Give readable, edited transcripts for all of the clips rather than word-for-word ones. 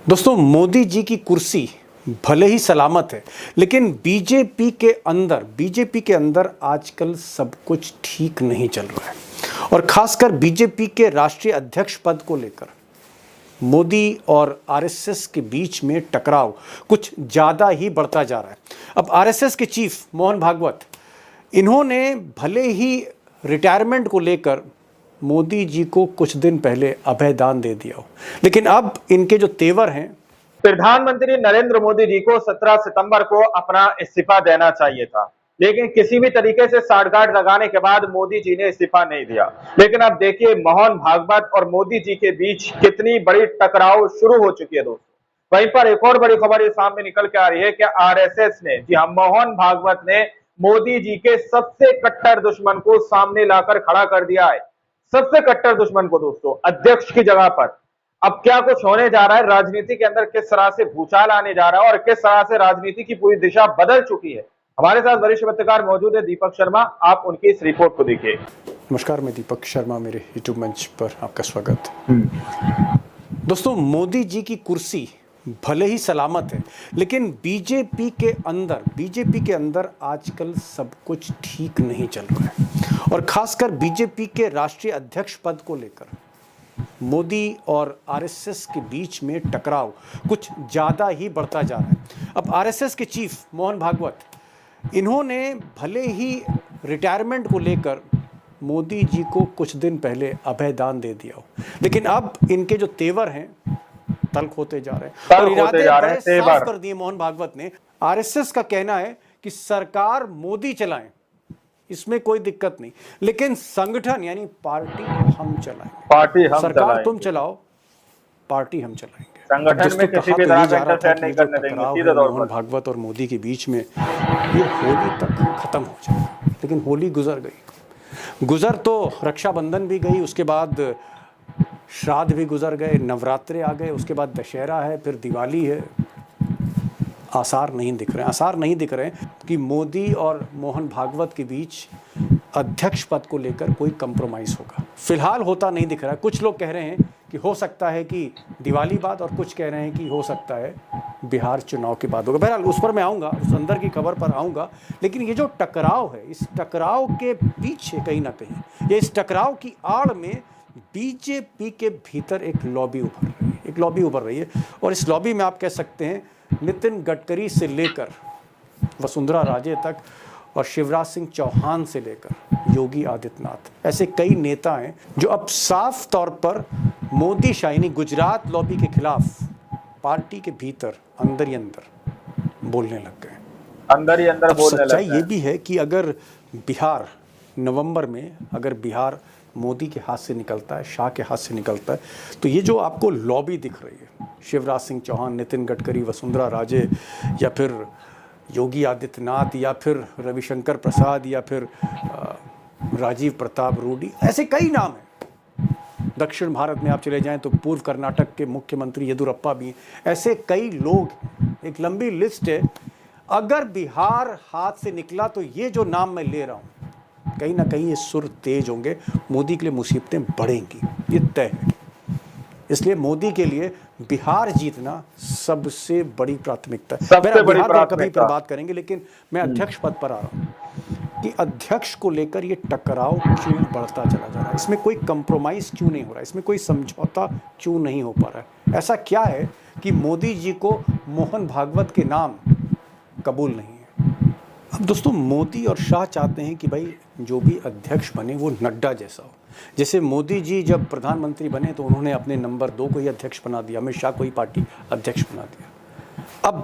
दोस्तों, मोदी जी की कुर्सी भले ही सलामत है, लेकिन बीजेपी के अंदर आजकल सब कुछ ठीक नहीं चल रहा है। और खासकर बीजेपी के राष्ट्रीय अध्यक्ष पद को लेकर मोदी और आरएसएस के बीच में टकराव कुछ ज़्यादा ही बढ़ता जा रहा है। अब आरएसएस के चीफ मोहन भागवत, इन्होंने भले ही रिटायरमेंट को लेकर मोदी जी को कुछ दिन पहले अभयदान दे दिया हो, लेकिन अब इनके जो तेवर हैं, प्रधानमंत्री नरेंद्र मोदी जी को 17 सितंबर को अपना इस्तीफा देना चाहिए था, लेकिन किसी भी तरीके से साठगांठ लगाने के बाद मोदी जी ने इस्तीफा नहीं दिया। लेकिन अब देखिए मोहन भागवत और मोदी जी के बीच कितनी बड़ी टकराव शुरू हो चुकी है दोस्तों। वहीं पर एक और बड़ी खबर ये सामने निकल के आ रही है कि आरएसएस ने, जी हाँ, मोहन भागवत ने मोदी जी के सबसे कट्टर दुश्मन को सामने लाकर खड़ा कर दिया है। सबसे कट्टर दुश्मन को दोस्तों अध्यक्ष की जगह पर। अब क्या कुछ होने जा रहा है, राजनीति के अंदर किस तरह से भूचाल आने जा रहा है और किस तरह से राजनीति की पूरी दिशा बदल चुकी है। हमारे साथ वरिष्ठ पत्रकार मौजूद है दीपक शर्मा, आप उनकी इस रिपोर्ट को देखिए। नमस्कार, मैं दीपक शर्मा, मेरे यूट्यूब मंच पर आपका स्वागत। दोस्तों, मोदी जी की कुर्सी भले ही सलामत है, लेकिन बीजेपी के अंदर आजकल सब कुछ ठीक नहीं चल रहा है। और खासकर बीजेपी के राष्ट्रीय अध्यक्ष पद को लेकर मोदी और आरएसएस के बीच में टकराव कुछ ज़्यादा ही बढ़ता जा रहा है। अब आरएसएस के चीफ मोहन भागवत, इन्होंने भले ही रिटायरमेंट को लेकर मोदी जी को कुछ दिन पहले अभयदान दे दिया हो, लेकिन अब इनके जो तेवर हैं तल्ख होते जा रहे हैं और इरादे बड़े साफ कर दिए मोहन भागवत ने। आरएसएस का कहना है कि सरकार मोदी चलाएं, इसमें कोई दिक्कत नहीं, लेकिन संगठन यानी पार्टी हम चलाएंगे। सरकार तुम चलाओ, पार्टी हम चलाएंगे। संगठन में किसी भी तरह का इंटरफेयर नहीं करने देंगे। सीधे तौर पर मोहन भागवत और मोदी के बीच में ये होली तक खत्म हो जाए, लेकिन होली गुजर गई। गुजर तो रक्षाबंधन भी गई, उसके बाद श्राद्ध भी गुजर गए, नवरात्रे आ गए, उसके बाद दशहरा है, फिर दिवाली है। आसार नहीं दिख रहे हैं कि मोदी और मोहन भागवत के बीच अध्यक्ष पद को लेकर कोई कंप्रोमाइज़ होगा। फिलहाल होता नहीं दिख रहा है। कुछ लोग कह रहे हैं कि हो सकता है कि दिवाली बाद, और कुछ कह रहे हैं कि हो सकता है बिहार चुनाव के बाद होगा। बहरहाल उस पर मैं आऊँगा, उस अंदर की खबर पर आऊँगा। लेकिन ये जो टकराव है, इस टकराव के पीछे कहीं ना कहीं, ये इस टकराव की आड़ में बीजेपी के भीतर एक लॉबी उभर रही है। और इस लॉबी में आप कह सकते हैं नितिन गडकरी से लेकर वसुंधरा राजे तक और शिवराज सिंह चौहान से लेकर योगी आदित्यनाथ, ऐसे कई नेता हैं जो अब साफ तौर पर मोदी शाहिनी गुजरात लॉबी के खिलाफ पार्टी के भीतर अंदर ही अंदर बोलने लग गए। सच्चाई ये भी है कि अगर बिहार नवंबर में, अगर बिहार मोदी के हाथ से निकलता है, शाह के हाथ से निकलता है, तो ये जो आपको लॉबी दिख रही है, शिवराज सिंह चौहान, नितिन गडकरी, वसुंधरा राजे, या फिर योगी आदित्यनाथ, या फिर रविशंकर प्रसाद, या फिर राजीव प्रताप रूडी, ऐसे कई नाम हैं। दक्षिण भारत में आप चले जाएं तो पूर्व कर्नाटक के मुख्यमंत्री येदुरप्पा भी हैं। ऐसे कई लोग, एक लंबी लिस्ट है। अगर बिहार हाथ से निकला तो ये जो नाम मैं ले रहा हूँ, कहीं ना कहीं ये सुर तेज होंगे, मोदी के लिए मुसीबतें बढ़ेंगी, ये तय है। इसलिए मोदी के लिए बिहार जीतना सबसे बड़ी प्राथमिकता है। बिहार पर कभी पर बात करेंगे, लेकिन मैं अध्यक्ष पद पर आ रहा हूँ कि अध्यक्ष को लेकर ये टकराव क्यों बढ़ता चला जा रहा है, इसमें कोई कंप्रोमाइज क्यों नहीं हो रहा है, इसमें कोई समझौता क्यों नहीं हो पा रहा है। ऐसा क्या है कि मोदी जी को मोहन भागवत के नाम कबूल नहीं है। अब दोस्तों, मोदी और शाह चाहते हैं कि भाई जो भी अध्यक्ष बने वो नड्डा जैसा हो। जैसे मोदी जी जब प्रधानमंत्री बने तो उन्होंने अपने नंबर 2 को ही अध्यक्ष बना दिया, अमित शाह को ही पार्टी अध्यक्ष बना दिया। अब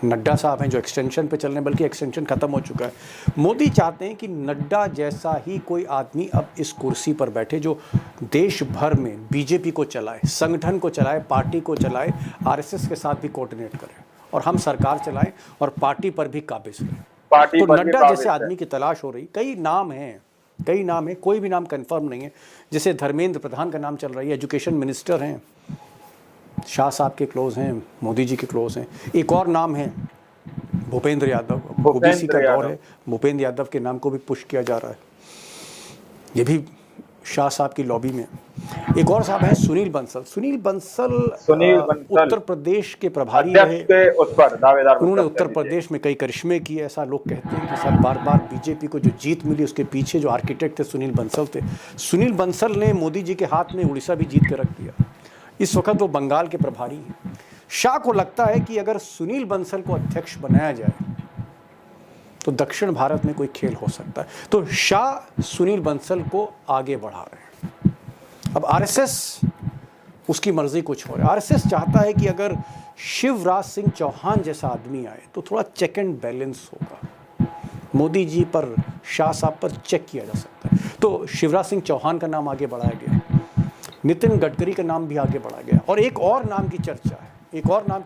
नड्डा साहब हैं जो एक्सटेंशन पे चल रहे हैं, बल्कि एक्सटेंशन खत्म हो चुका है। मोदी चाहते हैं कि नड्डा जैसा ही कोई आदमी अब इस कुर्सी पर बैठे जो देश भर में बीजेपी को चलाए, संगठन को चलाए, पार्टी को चलाए, आरएसएस के साथ भी कोऑर्डिनेट करे, और हम सरकार चलाएं और पार्टी पर भी काबिज रहें। तो नड्डा जैसे आदमी की तलाश हो रही। कई नाम हैं, कोई भी नाम कंफर्म नहीं है। जैसे धर्मेंद्र प्रधान का नाम चल रही है, एजुकेशन मिनिस्टर हैं, शाह साहब के क्लोज हैं, मोदी जी के क्लोज हैं। एक और नाम है भूपेंद्र यादव, ओबीसी का दौर है, भूपेंद्र यादव के नाम को भी पुश किया जा रहा है, ये भी शाह साहब की लॉबी में। एक और साहब हैं सुनील बंसल। सुनील बंसल उत्तर प्रदेश के प्रभारी अध्यक्ष रहे। के उस पर दावेदार उन्होंने उत्तर प्रदेश में कई करिश्मे किए, ऐसा लोग कहते हैं कि सब बार बार बीजेपी को जो जीत मिली उसके पीछे जो आर्किटेक्ट थे सुनील बंसल थे। सुनील बंसल ने मोदी जी के हाथ में उड़ीसा भी जीत के रख दिया। इस वक्त वो बंगाल के प्रभारी हैं। शाह को लगता है कि अगर सुनील बंसल को अध्यक्ष बनाया जाए तो दक्षिण भारत में कोई खेल हो सकता है। तो शाह सुनील बंसल को आगे बढ़ा रहे हैं। अब आरएसएस उसकी मर्जी कुछ हो रहा है। आरएसएस चाहता है कि अगर शिवराज सिंह चौहान जैसा आदमी आए तो थोड़ा चेक एंड बैलेंस होगा, मोदी जी पर, शाह साहब पर चेक किया जा सकता है। तो शिवराज सिंह चौहान का नाम आगे बढ़ाया गया, नितिन गडकरी का नाम भी आगे बढ़ा गया। और एक और नाम की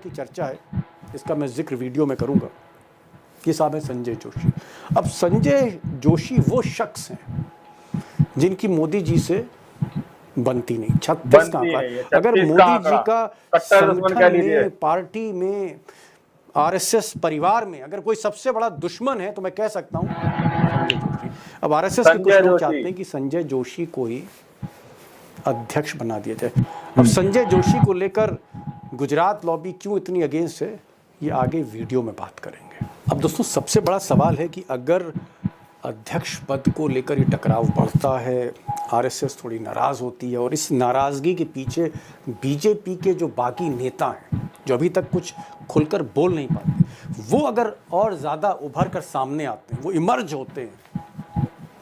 चर्चा है, इसका मैं जिक्र वीडियो में करूंगा, कि साहब है संजय जोशी। अब संजय जोशी वो शख्स हैं जिनकी मोदी जी से बनती नहीं। 36 का अगर मोदी जी का संगठन में, पार्टी में, आरएसएस परिवार में अगर कोई सबसे बड़ा दुश्मन है तो मैं कह सकता हूं संजय जोशी। अब आरएसएस के कुछ लोग चाहते हैं कि संजय जोशी को ही अध्यक्ष बना दिया जाए। अब संजय जोशी को लेकर गुजरात लॉबी क्यों इतनी अगेंस्ट है, ये आगे वीडियो में बात करेंगे। अब दोस्तों सबसे बड़ा सवाल है कि अगर अध्यक्ष पद को लेकर ये टकराव बढ़ता है, आरएसएस थोड़ी नाराज़ होती है और इस नाराज़गी के पीछे बीजेपी के जो बाकी नेता हैं जो अभी तक कुछ खुलकर बोल नहीं पाते, वो अगर और ज़्यादा उभर कर सामने आते हैं, वो इमर्ज होते हैं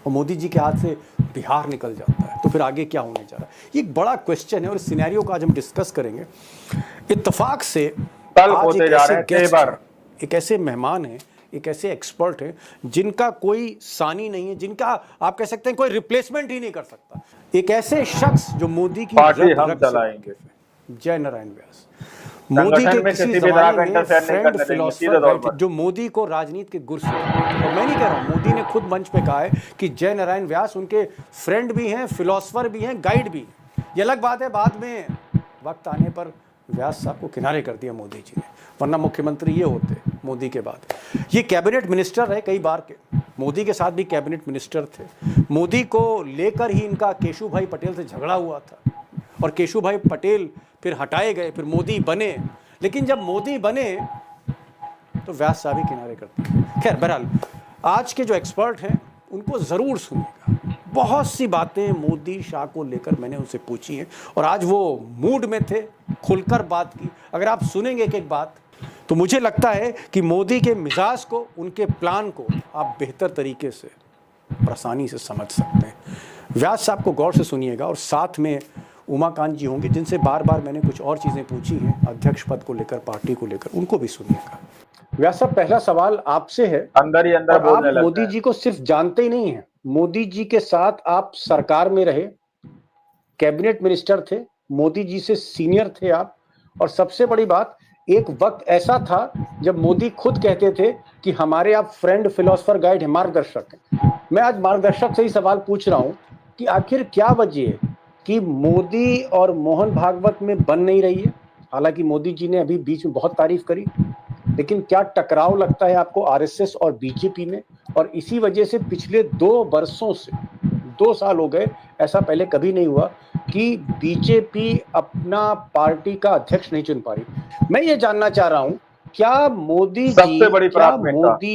और मोदी जी के हाथ से बिहार निकल जाता है, तो फिर आगे क्या होने जा रहा है, ये एक बड़ा क्वेश्चन है। और इस सिनेरियो का आज हम डिस्कस करेंगे। इत्तेफाक से आज एक ऐसे मेहमान हैं, एक ऐसे एक्सपर्ट हैं जिनका कोई सानी नहीं है, जिनका आप कह सकते हैं कोई रिप्लेसमेंट ही नहीं कर सकता। एक ऐसे शख्स जो मोदी की हम चलाएंगे, जय नारायण व्यास, मोदी के किसी जमाने में फ्रेंड फिलोसफर जो मोदी को राजनीति के गुर से, और मैं नहीं कह रहा हूँ, मोदी ने खुद मंच पे कहा है कि जय नारायण व्यास उनके फ्रेंड भी हैं, फिलोसफर भी हैं, गाइड भी हैं। ये अलग बात है बाद में वक्त आने पर व्यास साहब को किनारे कर दिया मोदी जी ने, वरना मुख्यमंत्री ये होते मोदी के बाद। ये कैबिनेट मिनिस्टर रहे कई बार के, मोदी के साथ भी कैबिनेट मिनिस्टर थे। मोदी को लेकर ही इनका केशु भाई पटेल से झगड़ा हुआ था और केशु भाई पटेल फिर हटाए गए, फिर मोदी बने। लेकिन जब मोदी बने तो व्यास साहब ही किनारे करते हैं। खैर बहरहाल आज के जो एक्सपर्ट हैं उनको ज़रूर सुनिएगा। बहुत सी बातें मोदी शाह को लेकर मैंने उनसे पूछी हैं और आज वो मूड में थे, खुलकर बात की। अगर आप सुनेंगे एक एक बात तो मुझे लगता है कि मोदी के मिजाज को, उनके प्लान को आप बेहतर तरीके से और आसानी से समझ सकते हैं। व्यास साहब को गौर से सुनिएगा और साथ में उमाकांत जी होंगे जिनसे बार बार मैंने कुछ और चीज़ें पूछी हैं अध्यक्ष पद को लेकर, पार्टी को लेकर, उनको भी सुनिएगा। व्यास साहब पहला सवाल आपसे है, अंदर ही अंदर बोलने लगता है। मोदी जी को सिर्फ जानते ही नहीं है, मोदी जी के साथ आप सरकार में रहे, कैबिनेट मिनिस्टर थे, मोदी जी से सीनियर थे आप, और सबसे बड़ी बात एक वक्त ऐसा था जब मोदी खुद कहते थे कि हमारे आप फ्रेंड, फिलोसफर, गाइड हैं, मार्गदर्शक हैं। मैं आज मार्गदर्शक से ही सवाल पूछ रहा हूं कि आखिर क्या वजह है कि मोदी और मोहन भागवत में बन नहीं रही है। हालांकि मोदी जी ने अभी बीच में बहुत तारीफ करी, लेकिन क्या टकराव लगता है आपको आरएसएस और बीजेपी में, और इसी वजह से पिछले 2 वर्षों से, 2 साल हो गए, ऐसा पहले कभी नहीं हुआ कि बीजेपी अपना पार्टी का अध्यक्ष नहीं चुन पा रही। मैं ये जानना चाह रहा हूं, क्या मोदी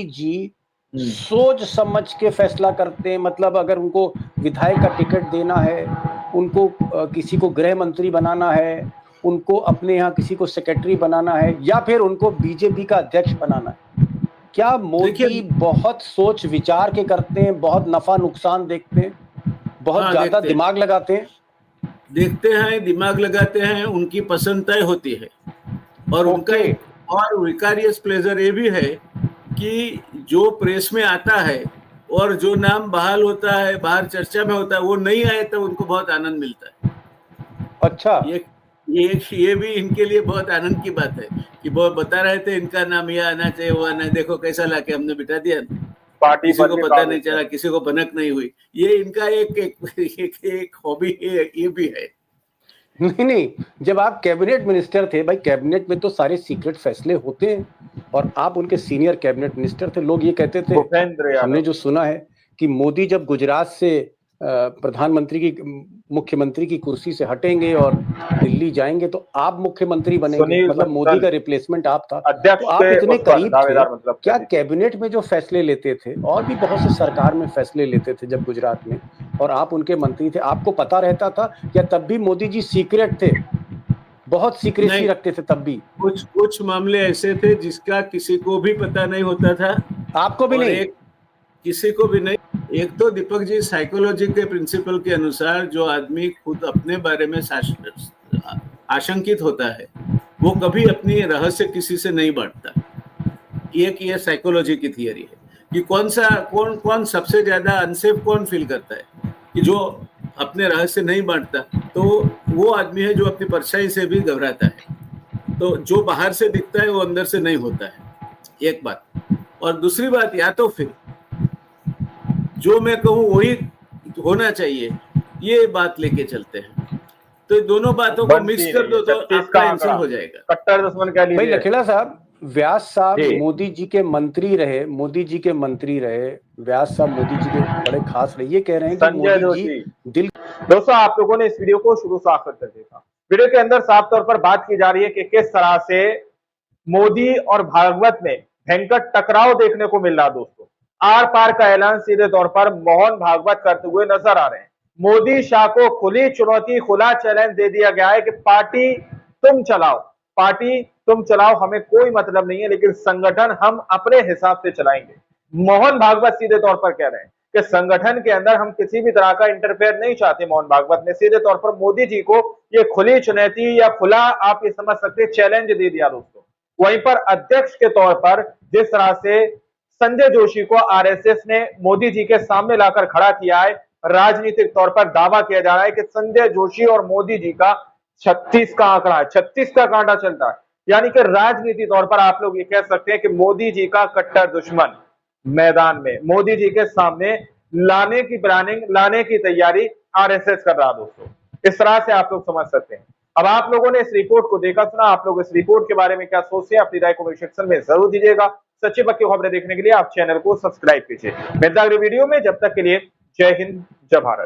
जी सोच समझ के फैसला करते हैं? मतलब अगर उनको विधायक का टिकट देना है, उनको किसी को गृह मंत्री बनाना है, उनको अपने यहाँ किसी को सेक्रेटरी बनाना है, या फिर उनको बीजेपी का अध्यक्ष बनाना है, क्या मोदी बहुत सोच विचार के करते हैं, बहुत नफा नुकसान देखते हैं, बहुत ज्यादा दिमाग लगाते हैं? दिमाग लगाते हैं, उनकी पसंद तय होती है। और उनका एक और विकारियस प्लेजर ये भी है कि जो प्रेस में आता है और जो नाम बहाल होता है, बाहर चर्चा में होता है, वो नहीं आए तो उनको बहुत आनंद मिलता है। अच्छा, ये भी इनके लिए बहुत आनंद की बात है कि वो बता रहे थे इनका नाम ये आना चाहिए, वो आना, देखो कैसा लाके हमने बिठा दिया, पार्टी किसी को पता नहीं चला, किसी को भनक नहीं हुई। ये इनका एक हॉबी ये भी है। नहीं, जब आप कैबिनेट मिनिस्टर थे, भाई कैबिनेट में तो सारे सीक्रेट फैसले होते हैं और आप उनके सीनियर कैबिनेट मिनिस्टर थे। लोग ये कहते थे, हमने जो सुना है कि मोदी जब गुजरात से प्रधानमंत्री की मुख्यमंत्री की कुर्सी से हटेंगे और दिल्ली जाएंगे तो आप मुख्यमंत्री बनेंगे, सुनील मतलब मोदी बंसल का रिप्लेसमेंट आप था, अध्यक्ष तो आप थे इतने उस पर करीब थे, दावेदार मतलब क्या थे। कैबिनेट में जो फैसले लेते थे और भी बहुत से सरकार में फैसले लेते थे जब गुजरात में, और आप उनके मंत्री थे, आपको पता रहता था या तब भी मोदी जी सीक्रेट थे, बहुत सीक्रेसी नहीं, रखते थे तब भी? कुछ मामले ऐसे थे जिसका किसी को भी पता नहीं होता था, आपको भी और नहीं? एक किसी को भी नहीं। एक तो दीपक जी, साइकोलॉजी के प्रिंसिपल के अनुसार जो आदमी खुद अपने बारे में आशंकित होता है वो कभी अपनी रहस्य किसी से नहीं बांटता। ये साइकोलॉजी की थियरी है कि कौन सबसे ज्यादा अनसेफ कौन फील करता है, कि जो अपने रहस्य नहीं बांटता, तो वो आदमी है जो अपनी परछाई से भी घबराता है। तो जो बाहर से दिखता है वो अंदर से नहीं होता है, एक बात। और दूसरी बात, या तो फिर जो मैं कहूँ वही होना चाहिए, ये बात लेके चलते हैं। तो दोनों बातों को मिक्स कर दो तो आपका आंसर हो जाएगा। कट्टर दुश्मन कह भाई लीजिए। लखेड़ा साहब, व्यास साहब जी। मोदी जी के मंत्री रहे, व्यास साहब मोदी जी के बड़े खास रहे, ये कह रहे हैं कि संजय मोदी जोशी। जी दिल। दोस्तों, आप लोगों ने इस वीडियो को शुरू से आखिर तक देखा। वीडियो के अंदर साफ तौर पर बात की जा रही है कि किस तरह से मोदी और भागवत में भयंकर टकराव देखने को मिल रहा। दोस्तों, आर पार का ऐलान सीधे तौर पर मोहन भागवत करते हुए नजर आ रहे हैं। मोदी शाह को खुली चुनौती, खुला चैलेंज दे दिया गया है कि पार्टी तुम चलाओ, हमें कोई मतलब नहीं है, लेकिन संगठन हम अपने हिसाब से चलाएंगे। मोहन भागवत सीधे तौर पर कह रहे हैं कि संगठन के अंदर हम किसी भी तरह का इंटरफेयर नहीं चाहते। मोहन भागवत ने सीधे तौर पर मोदी जी को ये खुली चुनौती या खुला, आप ये समझ सकते हैं, चैलेंज दे दिया। दोस्तों, वहीं पर अध्यक्ष के तौर पर जिस तरह से संजय जोशी को आरएसएस ने मोदी जी के सामने लाकर खड़ा किया है, राजनीतिक तौर पर दावा किया जा रहा है कि संजय जोशी और मोदी जी का 36 का आंकड़ा है, 36 का कांटा चलता है। यानी कि राजनीतिक तौर पर आप लोग ये कह सकते हैं कि मोदी जी का कट्टर दुश्मन मैदान में मोदी जी के सामने लाने की प्लानिंग, लाने की तैयारी आरएसएस कर रहा। दोस्तों, इस तरह से आप लोग समझ सकते हैं। अब आप लोगों ने इस रिपोर्ट को देखा सुना, आप लोग इस रिपोर्ट के बारे में क्या सोचते हैं, अपनी राय कमेंट सेक्शन में जरूर दीजिएगा। सच्ची पक्की खबरें देखने के लिए आप चैनल को सब्सक्राइब कीजिए। मिलता है अगली वीडियो में, जब तक के लिए जय हिंद, जय भारत।